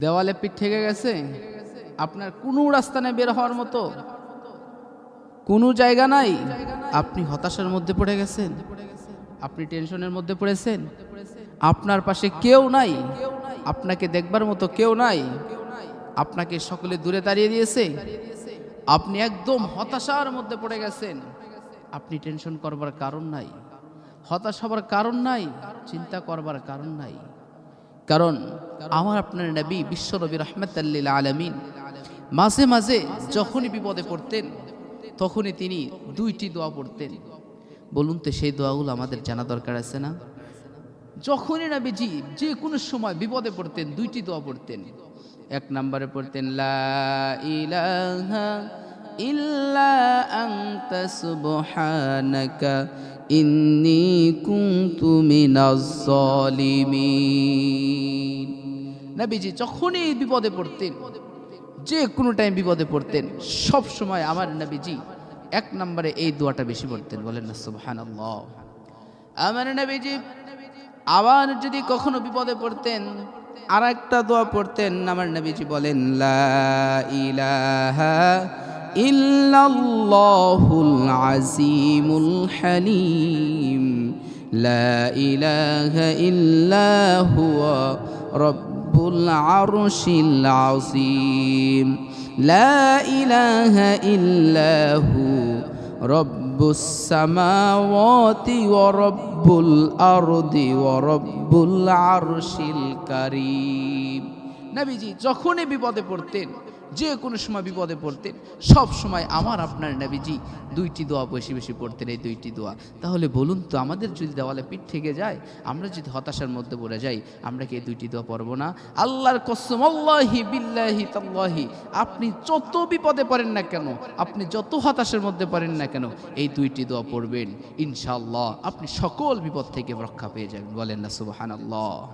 দেওয়ালে পিঠ ঠেকে গেছে, আপনার কোনো রাস্তা নেই বের হওয়ার মতো, কোনো জায়গা নাই, আপনি হতাশার মধ্যে পড়ে গেছেন, আপনি টেনশনের মধ্যে পড়েছেন, আপনার পাশে কেউ নাই, আপনাকে দেখবার মতো কেউ নাই, আপনাকে সকলে দূরে তাড়িয়ে দিয়েছে, আপনি একদম হতাশার মধ্যে পড়ে গেছেন। আপনি টেনশন করবার কারণ নাই, হতাশ হবার কারণ নাই, চিন্তা করবার কারণ নাই। কারণ আমার আপনার নবী বিশ্ব নবী রাহমাতাল লিল আলামিন মাঝে মাঝে যখনই বিপদে পড়তেন তখনই তিনি দুইটি দোয়া পড়তেন। বলুন তো সেই দোয়াগুলো আমাদের জানা দরকার আছে না? যখনই নবীজি যে কোনো সময় বিপদে পড়তেন দুইটি দোয়া পড়তেন। এক নম্বরে পড়তেন লা ইলাহা ইল্লা আনতা সুবহানাকা ইন্নী কুনতু মিনাজ জালিমিন। নবীজি যখনই বিপদে পড়তেন, যে কোনো টাইম বিপদে পড়তেন, সব সময় আমার নবীজি এক নম্বরে এই দোয়াটা বেশি পড়তেন। বলেন না সুবহানাল্লাহ। আমার নবীজি আবার যদি কখনো বিপদে পড়তেন আর একটা দোয়া পড়তেন। আমার নবীজি বলেন লা ইলাহা ইল্লাল্লাহুল আজিমুল হালিম লা ইলাহা ইল্লা হুয়া রব্বুল আরশিল আযীম লা ইলাহা ইল্লা হু রব্বুস সামাওয়াতি ওয়া রব্বুল আরদি ওয়া রব্বুল আরশিল কারীম। নবীজি যখনই বিপদে পড়তেন, যে কোনো সময় বিপদে পড়তেন, সব সময় আমার আপনার নবীজি দুইটি দোয়া বেশি বেশি পড়তেন, এই দুইটি দোয়া। তাহলে বলুন তো, আমাদের যদি দেওয়ালে পিঠ থেকে যায়, আমরা যদি হতাশার মধ্যে পড়ে যাই, আমরা কি এই দুইটি দোয়া পড়বো না? আল্লাহর কসম, আল্লাহি বিল্লাহি তাল্লাহি, আপনি যত বিপদে পড়েন না কেন, আপনি যত হতাশার মধ্যে পড়েন না কেন, এই দুইটি দোয়া পড়বেন, ইনশাআল্লাহ আপনি সকল বিপদ থেকে রক্ষা পেয়ে যাবেন। বলেন না সুবহানাল্লাহ।